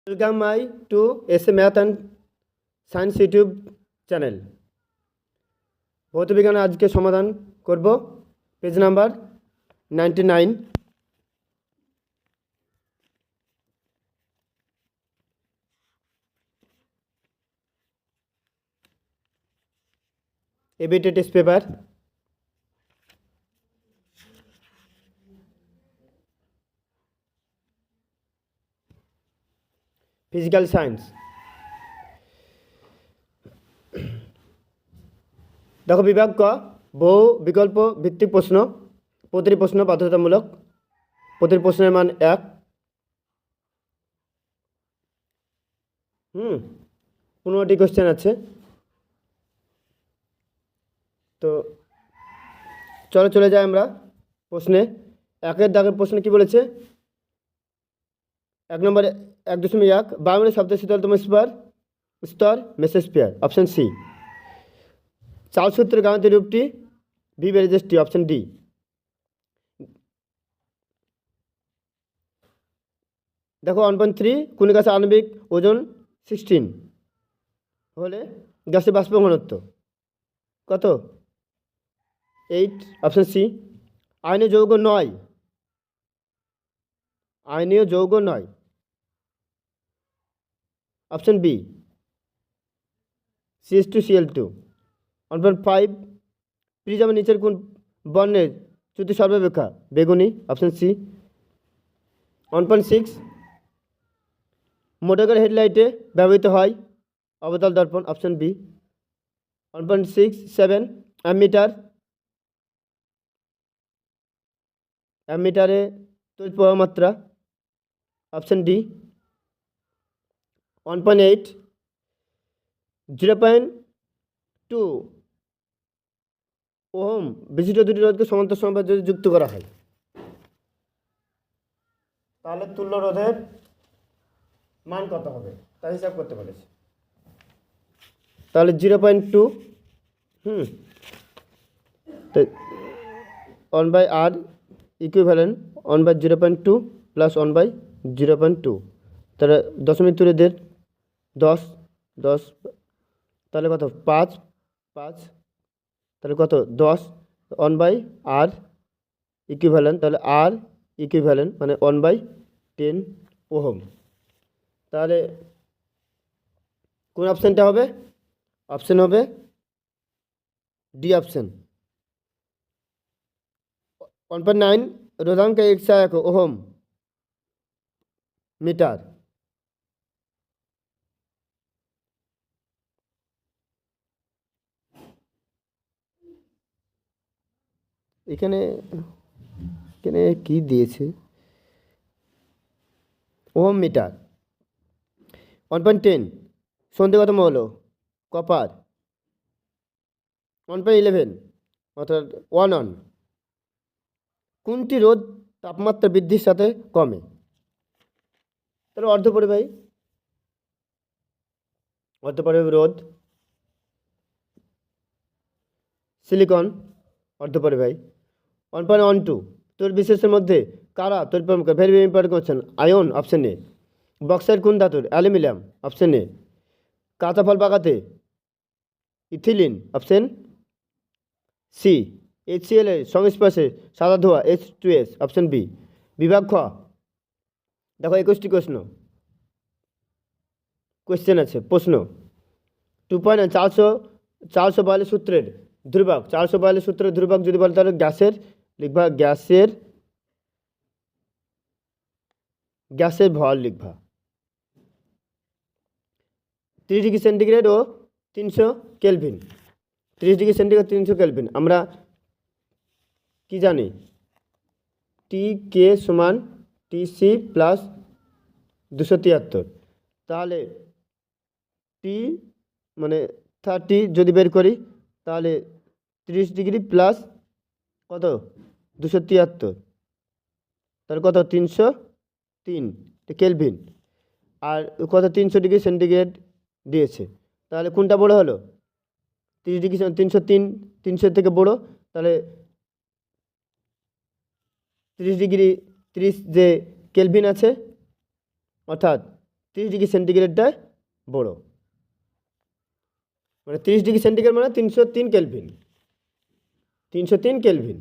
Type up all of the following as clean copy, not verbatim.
Welcome my to SA Math and Science YouTube channel. ভৌত বিজ্ঞান আজকে সমাধান করব page number 99। ABT test paper. Physical science. দেখো বিভাগ ক, বহু বিকল্প ভিত্তিক প্রশ্ন। প্রতিটি প্রশ্ন বাধ্যতামূলক, প্রতিটি প্রশ্নের মান 1। 15টি কোশ্চেন আছে। তো চলে যাই আমরা প্রশ্নে। 1-এর দাগের প্রশ্নে কি বলেছে? 1 নম্বরে 1.1 বায়ুমণ্ডলের সবচেয়ে শীতলতম স্তর মেসোস্ফিয়ার, অপশন সি। চার্লস সূত্রের গাণিতিক রূপটি ভি বেরিজেস টি, অপশন ডি। দেখো 1.3 কোন গ্যাসের আণবিক ওজন 16 হলে গ্যাসের বাষ্প ঘনত্ব কত? 8, অপশন সি। আয়নীয় যৌগ নয়, আয়নীয় যৌগ নয়, অপশন বি CH2Cl2। 1.5 প্রিজমের নিচের কোন বর্ণের চ্যুতি সর্বাপেক্ষা বেগুনি, অপশন সি। 1.6 মোটরগাড়ি হেডলাইটে ব্যবহৃত হয় অবতল দর্পণ, অপশন বি। 1.67 অ্যামিটারে তড়িৎ প্রবাহ মাত্রা, অপশন ডি। 1.8 0.2 ওহম বিশিষ্ট দুটি রোধকে সমান্তর সংখ্যা যদি যুক্ত করা হয় তাহলে তুল্য রোধের মান কত হবে তা হিসাব করতে বলেছে। তাহলে 0.2 তো 1/r ইকুইভ্যালেন্ট 1/0.2 প্লাস 1/0.2, তাহলে দশমিক তুলে দের 10 তাহলে কত 5 তাহলে কত 10 1/r ইকুইভ্যালেন্ট, তাহলে r ইকুইভ্যালেন্ট মানে 1/10 ওহম। তাহলে কোন অপশানটা হবে? অপশান হবে ডি অপশান। 1.9 রোধাঙ্ক 101 ওহম মিটার। এখানে কি দিয়েছে? Ohm metre. 1.10 সন্ধিগত মৌল কপার। 1.11 অর্থাৎ 1 কোনটি রোধ তাপমাত্রা বৃদ্ধির সাথে কমে? তাহলে অর্ধপরিবাহী রোধ। সিলিকন অর্ধপরিবাহী। 1.12 তড়িৎ বিশেষের মধ্যে কারা তড়িৎ প্রদান করে? Very very important question. Ion, option A. Bauxite কোন ধাতুর? Aluminium, option A. কাঁচা ফল পাকাতে ইথিলিন, অপশন সি। HCl এর সংস্পর্শে সাদা ধোঁয়া H2S, অপশন বি। বিভাগ খ। দেখো 21টি কোশ্চেন আছে প্রশ্ন। 2.9 442 সূত্রের ধ্রুবক। 442 সূত্রের ধ্রুবক যদি বলে তাহলে গ্যাসের লিখবা, গ্যাসের ভর লিখবা 30 ডিগ্রি সেন্টিগ্রেড ও 300 কেলভিন। 30 ডিগ্রি সেন্টিগ্রেড 300 কেলভিন আমরা কি জানি? TK সমান TC প্লাস 273। তাহলে T মানে 30 যদি বের করি তাহলে 30 ডিগ্রি প্লাস কত 273, তাহলে কত 303 কেলভিন। আর কত 300 ডিগ্রি সেন্টিগ্রেড দিয়েছে। তাহলে কোনটা বড় হলো? 30 ডিগ্রি 303 300 থেকে বড়। তাহলে 30 ডিগ্রি 30 যে কেলভিন আছে অর্থাৎ 30°C বড়, মানে 30°C মানে 303 কেলভিন, 303 কেলভিন।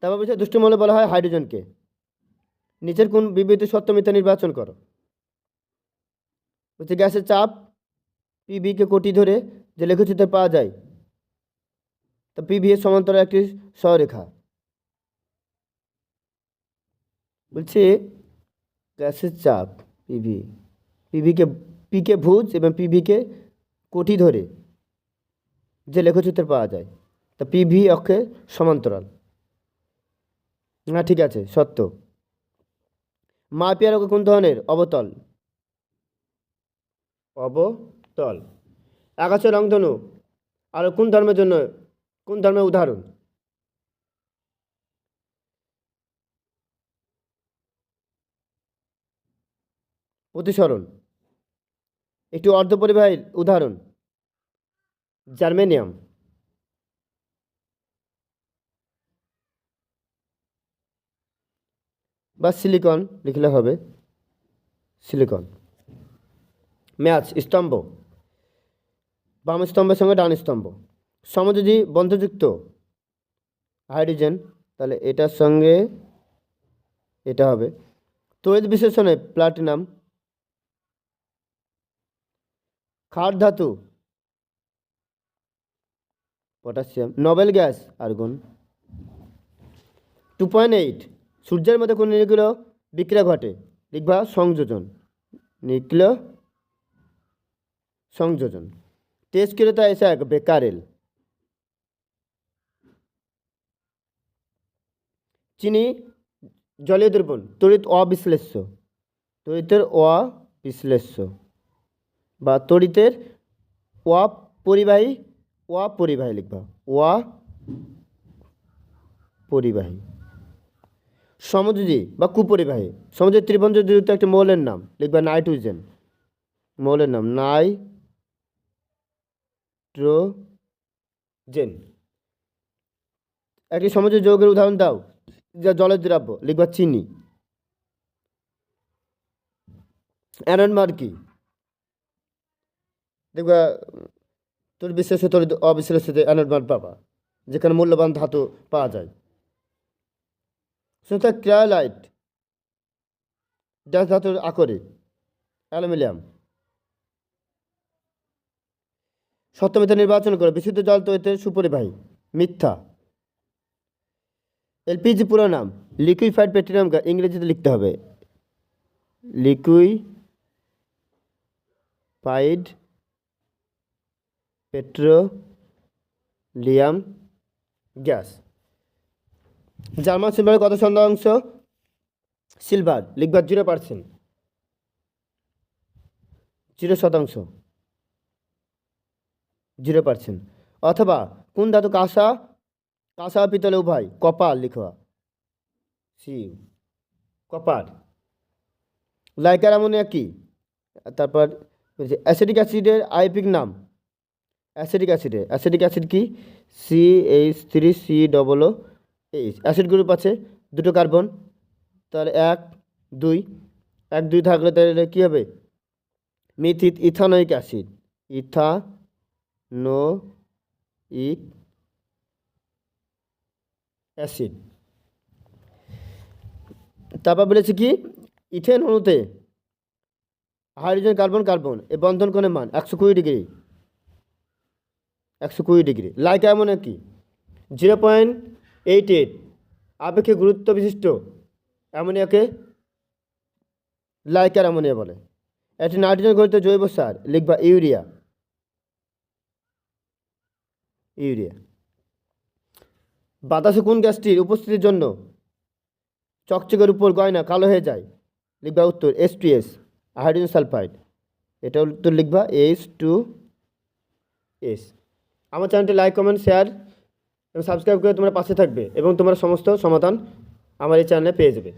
তারপর বলছে দুষ্ট মৌল বলা হয় হাইড্রোজেনকে। নিচের কোন বিবৃতি সত্য মিথ্যা নির্বাচন করো। বলছে গ্যাসের চাপ পিভিকে কোটি ধরে যে লেখচিত্রে পাওয়া যায়, তা পিভি এর সমান্তরাল একটি সরলরেখা। বলছে গ্যাসের চাপ পিকে ভুজ এবং পিভিকে কোটি ধরে যে লেখচিত্রে পাওয়া যায়, তা পিভি অক্ষে সমান্তরাল। না ঠিক আছে, সত্য। মাপিয়ার অক্ষ কোন ধরনের? অবতল। অবতল। আকাশের রংধনু আর কোন ধর্মের জন্য, কোন ধর্মের উদাহরণ? প্রতিসরণ। একটি অর্ধপরিবাহীর উদাহরণ? জার্মেনিয়াম। বা সিলিকন লিখলে হবে, সিলিকন। ম্যাচ স্তম্ভ, বাম স্তম্ভের সঙ্গে ডান স্তম্ভ। সমযোজী বন্ধযুক্ত হাইড্রোজেন, তাহলে এটার সঙ্গে এটা হবে। তড়িৎ বিশ্লেষণে প্লাটিনাম। ক্ষার ধাতু পটাশিয়াম। Nobel gas argon. 2.8 সূর্যের মধ্যে কোন নিউক্লিয় বিক্রিয়া ঘটে? লিখবা সংযোজন, নিউক্লিয় সংযোজন। তেজস্ক্রিয়তা এসে এক বেকারেল। চিনি জলীয় দ্রবণ, তড়িৎ অবিশ্লেষ্য, তড়িতের অবিশ্লেষ্য বা তড়িতের অপরিবাহী, অপরিবাহী লিখবা অপরিবাহী। সমযোজী বা কুপরিবাহী, সমযোজী ত্রিভঞ্জযুক্ত একটি মৌলের নাম লিখবা নাইট্রোজেন, মৌলের নাম নাইট্রোজেন। একটি সমযোজী যৌগের উদাহরণ দাও যা জলের দ্রাব্য, লিখবা চিনি। অ্যানোড মান কি? দেখবা তোর বিশ্লেষ্য তড়িৎ অবিশ্লেষ্যতে অ্যানোড মান পাবা, যেখানে মূল্যবান ধাতু পাওয়া যায়। সেটা ক্রায়োলাইট ড্যাশ ধাতুর আকরে, অ্যালুমিনিয়াম। সত্য মিথ্যা নির্বাচন করে। বিশুদ্ধ জল তড়িতের সুপরিবাহী, মিথ্যা। এলপিজি পুরো নাম? লিকুইফাইড পেট্রোলিয়াম গ্যাস, ইংরেজিতে লিখতে হবে লিকুইফাইড পেট্রোলিয়াম গ্যাস। জার্মান সিলভারের কত শতাংশ সিলভার? লিখবা 0%, 0%, 0%। অথবা কোন ধাতু কাঁসা ও পিতলে উভয়? কপার লিখবা, কপার। লাইকার অ্যামোনিয়া কি? তারপর অ্যাসিটিক অ্যাসিডের আইপিক নাম? অ্যাসিটিক অ্যাসিড কি? CH3COOH। অ্যাসিড গ্রুপ আছে দুটো কার্বন, তাহলে 1 2, 1 2 থাকলে তাহলে কী হবে? মিথিত ইথানোয়িক অ্যাসিড, ইথানোয়িক অ্যাসিড। তারপর বলেছে কি ইথেন অণুতে হাইড্রোজেন কার্বন কার্বন এ বন্ধন কোণের মান 120 ডিগ্রি, 120 ডিগ্রি। লাইকা অ্যামোনিয়া কি? 0.88। আপেক্ষিক গুরুত্ব বিশিষ্ট অ্যামোনিয়াকে লাইকার অ্যামোনিয়া বলে। একটি নাইট্রোজেন গঠিত জৈব সার লিখবা ইউরিয়া, ইউরিয়া। বাতাসে কোন গ্যাসটির উপস্থিতির জন্য চকচকের উপর গয়না কালো হয়ে যায়? লিখবা উত্তর H2S, হাইড্রোজেন সালফাইড। এটা উত্তর লিখবা H2S। আমার চ্যানেলটি লাইক কমেন্ট শেয়ার এবং সাবস্ক্রাইব করে তোমরা পাশে থাকবে এবং তোমরা সমস্ত সমাধান আমার এই চ্যানেলে পেয়ে যাবে।